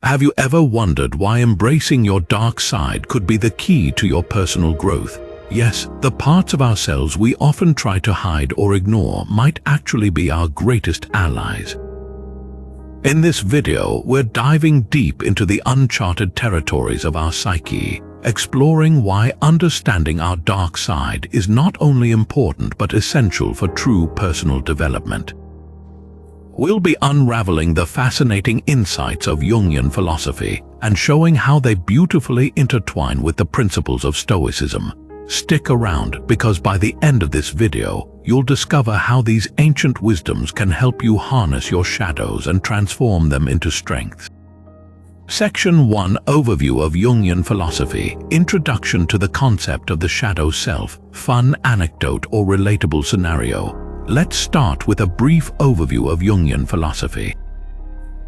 Have you ever wondered why embracing your dark side could be the key to your personal growth? Yes, the parts of ourselves we often try to hide or ignore might actually be our greatest allies. In this video, we're diving deep into the uncharted territories of our psyche, exploring why understanding our dark side is not only important but essential for true personal development. We'll be unraveling the fascinating insights of Jungian philosophy and showing how they beautifully intertwine with the principles of Stoicism. Stick around, because by the end of this video, you'll discover how these ancient wisdoms can help you harness your shadows and transform them into strengths. Section 1: Overview of Jungian Philosophy. Introduction to the concept of the shadow self. Fun anecdote or relatable scenario. Let's start with a brief overview of Jungian philosophy.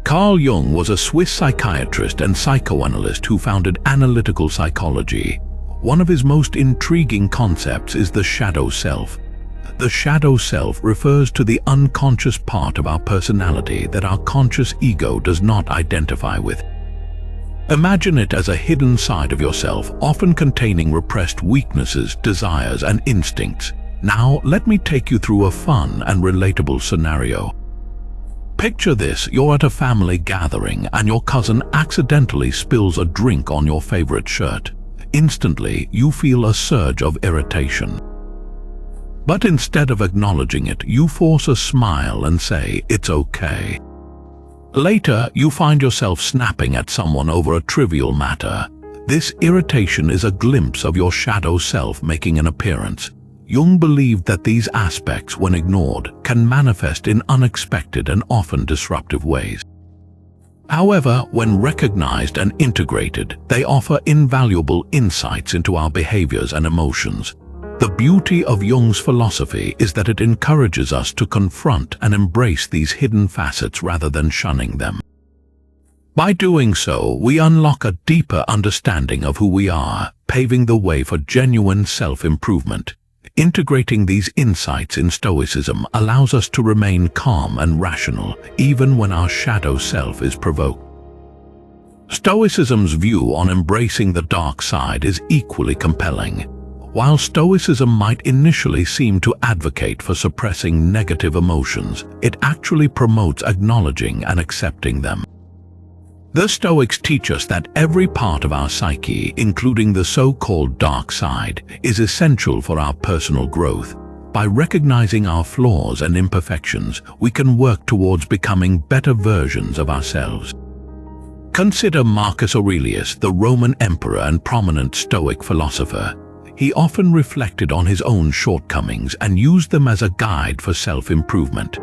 Carl Jung was a Swiss psychiatrist and psychoanalyst who founded analytical psychology. One of his most intriguing concepts is the shadow self. The shadow self refers to the unconscious part of our personality that our conscious ego does not identify with. Imagine it as a hidden side of yourself, often containing repressed weaknesses, desires, and instincts. Now, let me take you through a fun and relatable scenario. Picture this: you're at a family gathering and your cousin accidentally spills a drink on your favorite shirt. Instantly, you feel a surge of irritation. But instead of acknowledging it, you force a smile and say, "It's okay." Later, you find yourself snapping at someone over a trivial matter. This irritation is a glimpse of your shadow self making an appearance. Jung believed that these aspects, when ignored, can manifest in unexpected and often disruptive ways. However, when recognized and integrated, they offer invaluable insights into our behaviors and emotions. The beauty of Jung's philosophy is that it encourages us to confront and embrace these hidden facets rather than shunning them. By doing so, we unlock a deeper understanding of who we are, paving the way for genuine self-improvement. Integrating these insights in Stoicism allows us to remain calm and rational, even when our shadow self is provoked. Stoicism's view on embracing the dark side is equally compelling. While Stoicism might initially seem to advocate for suppressing negative emotions, it actually promotes acknowledging and accepting them. The Stoics teach us that every part of our psyche, including the so-called dark side, is essential for our personal growth. By recognizing our flaws and imperfections, we can work towards becoming better versions of ourselves. Consider Marcus Aurelius, the Roman emperor and prominent Stoic philosopher. He often reflected on his own shortcomings and used them as a guide for self-improvement.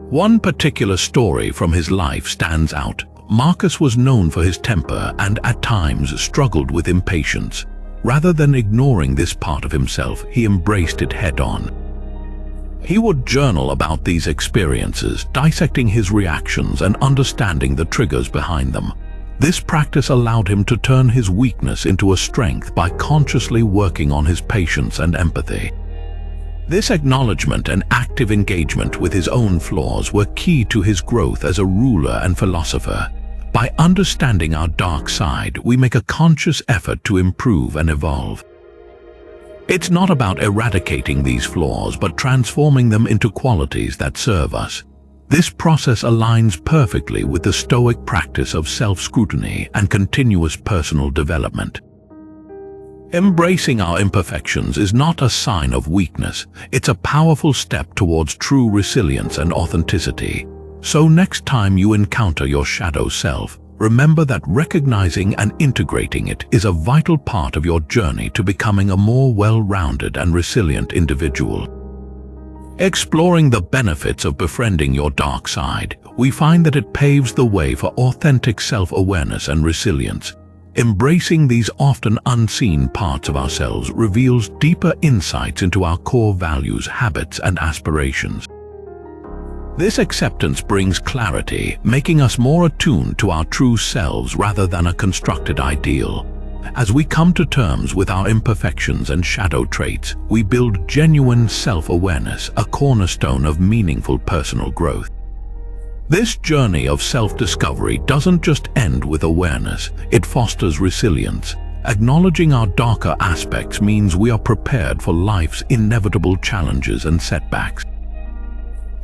One particular story from his life stands out. Marcus was known for his temper and at times struggled with impatience. Rather than ignoring this part of himself, he embraced it head-on. He would journal about these experiences, dissecting his reactions and understanding the triggers behind them. This practice allowed him to turn his weakness into a strength by consciously working on his patience and empathy. This acknowledgement and active engagement with his own flaws were key to his growth as a ruler and philosopher. By understanding our dark side, we make a conscious effort to improve and evolve. It's not about eradicating these flaws, but transforming them into qualities that serve us. This process aligns perfectly with the Stoic practice of self-scrutiny and continuous personal development. Embracing our imperfections is not a sign of weakness. It's a powerful step towards true resilience and authenticity. So next time you encounter your shadow self, remember that recognizing and integrating it is a vital part of your journey to becoming a more well-rounded and resilient individual. Exploring the benefits of befriending your dark side, we find that it paves the way for authentic self-awareness and resilience. Embracing these often unseen parts of ourselves reveals deeper insights into our core values, habits, and aspirations. This acceptance brings clarity, making us more attuned to our true selves rather than a constructed ideal. As we come to terms with our imperfections and shadow traits, we build genuine self-awareness, a cornerstone of meaningful personal growth. This journey of self-discovery doesn't just end with awareness, it fosters resilience. Acknowledging our darker aspects means we are prepared for life's inevitable challenges and setbacks.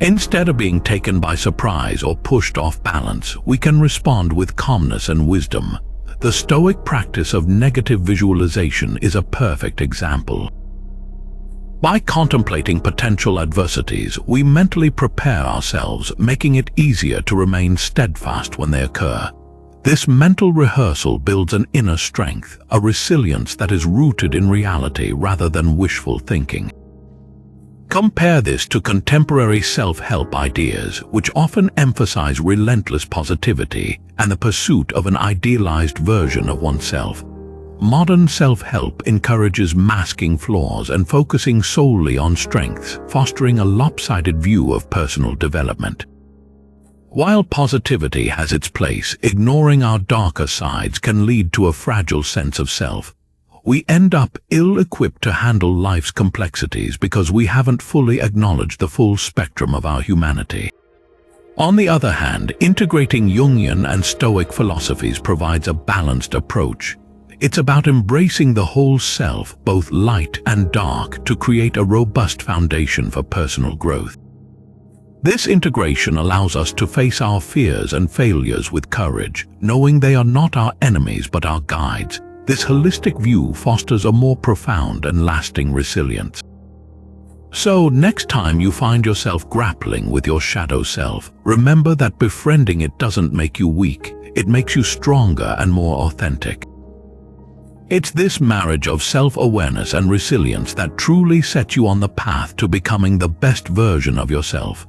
Instead of being taken by surprise or pushed off balance, we can respond with calmness and wisdom. The Stoic practice of negative visualization is a perfect example. By contemplating potential adversities, we mentally prepare ourselves, making it easier to remain steadfast when they occur. This mental rehearsal builds an inner strength, a resilience that is rooted in reality rather than wishful thinking. Compare this to contemporary self-help ideas, which often emphasize relentless positivity and the pursuit of an idealized version of oneself. Modern self-help encourages masking flaws and focusing solely on strengths, fostering a lopsided view of personal development. While positivity has its place, ignoring our darker sides can lead to a fragile sense of self. We end up ill-equipped to handle life's complexities because we haven't fully acknowledged the full spectrum of our humanity. On the other hand, integrating Jungian and Stoic philosophies provides a balanced approach. It's about embracing the whole self, both light and dark, to create a robust foundation for personal growth. This integration allows us to face our fears and failures with courage, knowing they are not our enemies but our guides. This holistic view fosters a more profound and lasting resilience. So, next time you find yourself grappling with your shadow self, remember that befriending it doesn't make you weak, it makes you stronger and more authentic. It's this marriage of self-awareness and resilience that truly sets you on the path to becoming the best version of yourself.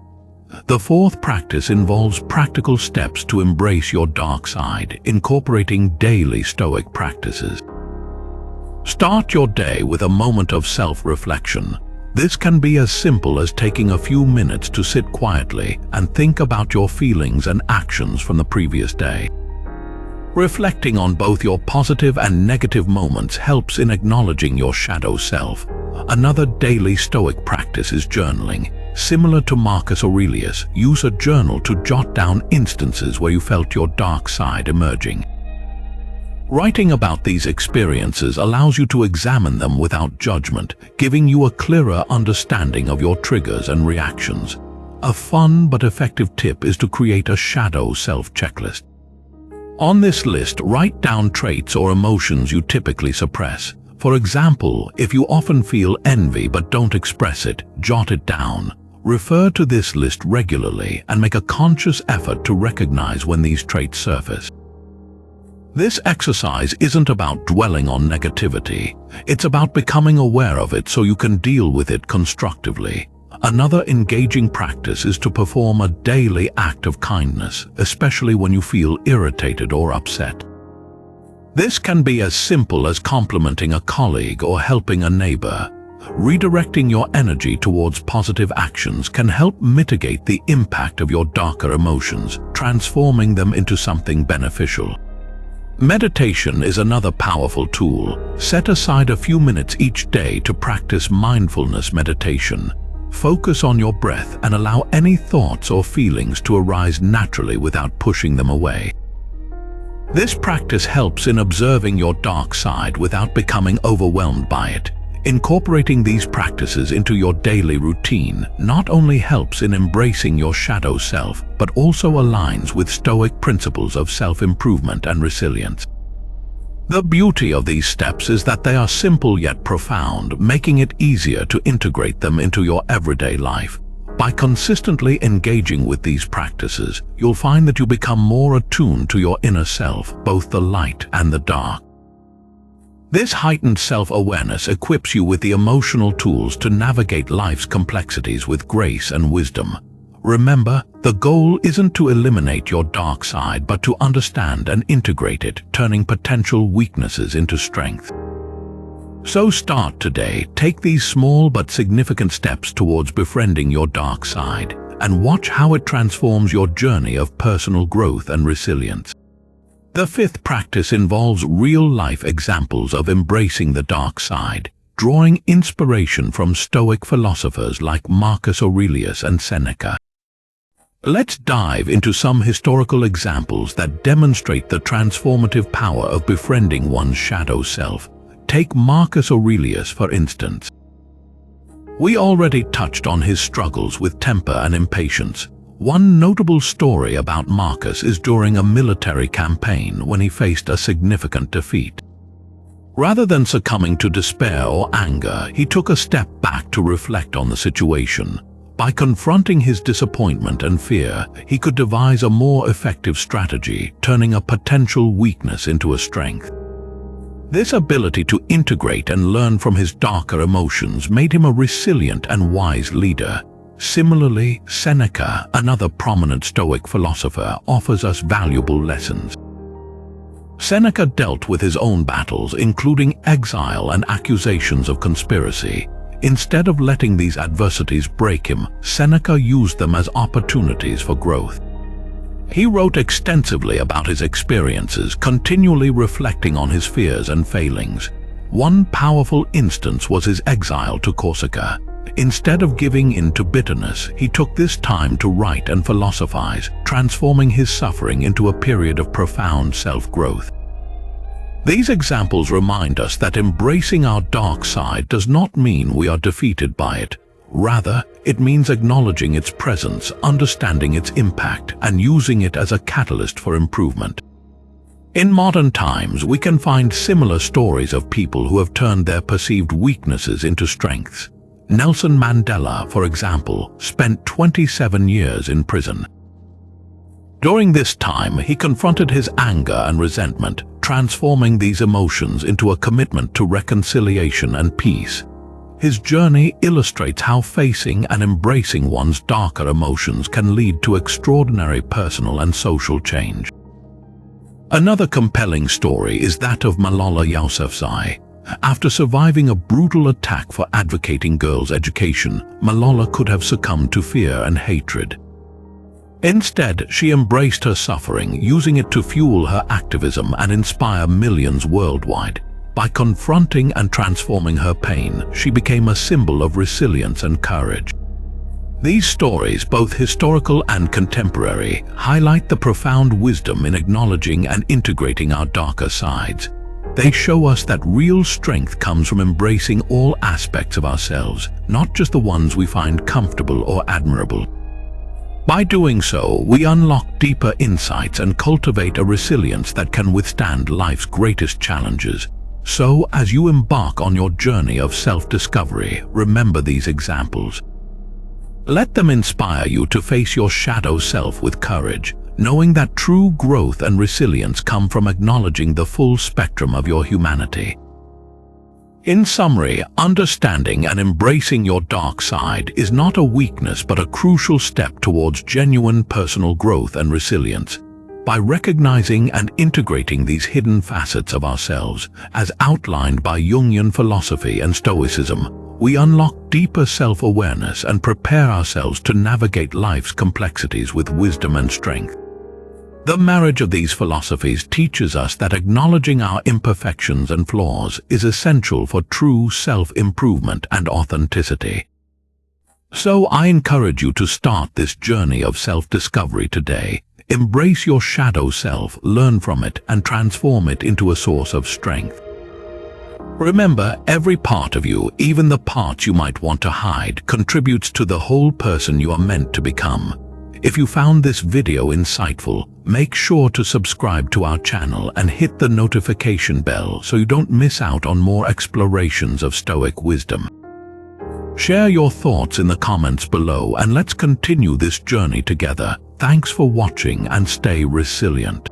The fourth practice involves practical steps to embrace your dark side, incorporating daily Stoic practices. Start your day with a moment of self-reflection. This can be as simple as taking a few minutes to sit quietly and think about your feelings and actions from the previous day. Reflecting on both your positive and negative moments helps in acknowledging your shadow self. Another daily Stoic practice is journaling. Similar to Marcus Aurelius, use a journal to jot down instances where you felt your dark side emerging. Writing about these experiences allows you to examine them without judgment, giving you a clearer understanding of your triggers and reactions. A fun but effective tip is to create a shadow self checklist. On this list, write down traits or emotions you typically suppress. For example, if you often feel envy but don't express it, jot it down. Refer to this list regularly and make a conscious effort to recognize when these traits surface. This exercise isn't about dwelling on negativity. It's about becoming aware of it so you can deal with it constructively. Another engaging practice is to perform a daily act of kindness, especially when you feel irritated or upset. This can be as simple as complimenting a colleague or helping a neighbor. Redirecting your energy towards positive actions can help mitigate the impact of your darker emotions, transforming them into something beneficial. Meditation is another powerful tool. Set aside a few minutes each day to practice mindfulness meditation. Focus on your breath and allow any thoughts or feelings to arise naturally without pushing them away. This practice helps in observing your dark side without becoming overwhelmed by it. Incorporating these practices into your daily routine not only helps in embracing your shadow self, but also aligns with Stoic principles of self-improvement and resilience. The beauty of these steps is that they are simple yet profound, making it easier to integrate them into your everyday life. By consistently engaging with these practices, you'll find that you become more attuned to your inner self, both the light and the dark. This heightened self-awareness equips you with the emotional tools to navigate life's complexities with grace and wisdom. Remember, the goal isn't to eliminate your dark side, but to understand and integrate it, turning potential weaknesses into strength. So start today, take these small but significant steps towards befriending your dark side, and watch how it transforms your journey of personal growth and resilience. The fifth practice involves real-life examples of embracing the dark side, drawing inspiration from Stoic philosophers like Marcus Aurelius and Seneca. Let's dive into some historical examples that demonstrate the transformative power of befriending one's shadow self. Take Marcus Aurelius, for instance. We already touched on his struggles with temper and impatience. One notable story about Marcus is during a military campaign when he faced a significant defeat. Rather than succumbing to despair or anger, he took a step back to reflect on the situation. By confronting his disappointment and fear, he could devise a more effective strategy, turning a potential weakness into a strength. This ability to integrate and learn from his darker emotions made him a resilient and wise leader. Similarly, Seneca, another prominent Stoic philosopher, offers us valuable lessons. Seneca dealt with his own battles, including exile and accusations of conspiracy. Instead of letting these adversities break him, Seneca used them as opportunities for growth. He wrote extensively about his experiences, continually reflecting on his fears and failings. One powerful instance was his exile to Corsica. Instead of giving in to bitterness, he took this time to write and philosophize, transforming his suffering into a period of profound self-growth. These examples remind us that embracing our dark side does not mean we are defeated by it. Rather, it means acknowledging its presence, understanding its impact, and using it as a catalyst for improvement. In modern times, we can find similar stories of people who have turned their perceived weaknesses into strengths. Nelson Mandela, for example, spent 27 years in prison. During this time, he confronted his anger and resentment, transforming these emotions into a commitment to reconciliation and peace. His journey illustrates how facing and embracing one's darker emotions can lead to extraordinary personal and social change. Another compelling story is that of Malala Yousafzai. After surviving a brutal attack for advocating girls' education, Malala could have succumbed to fear and hatred. Instead, she embraced her suffering, using it to fuel her activism and inspire millions worldwide. By confronting and transforming her pain, she became a symbol of resilience and courage. These stories, both historical and contemporary, highlight the profound wisdom in acknowledging and integrating our darker sides. They show us that real strength comes from embracing all aspects of ourselves, not just the ones we find comfortable or admirable. By doing so, we unlock deeper insights and cultivate a resilience that can withstand life's greatest challenges. So, as you embark on your journey of self-discovery, remember these examples. Let them inspire you to face your shadow self with courage, knowing that true growth and resilience come from acknowledging the full spectrum of your humanity. In summary, understanding and embracing your dark side is not a weakness but a crucial step towards genuine personal growth and resilience. By recognizing and integrating these hidden facets of ourselves, as outlined by Jungian philosophy and Stoicism, we unlock deeper self-awareness and prepare ourselves to navigate life's complexities with wisdom and strength. The marriage of these philosophies teaches us that acknowledging our imperfections and flaws is essential for true self-improvement and authenticity. So I encourage you to start this journey of self-discovery today. Embrace your shadow self, learn from it, and transform it into a source of strength. Remember, every part of you, even the parts you might want to hide, contributes to the whole person you are meant to become. If you found this video insightful, make sure to subscribe to our channel and hit the notification bell so you don't miss out on more explorations of Stoic wisdom. Share your thoughts in the comments below and let's continue this journey together. Thanks for watching and stay resilient.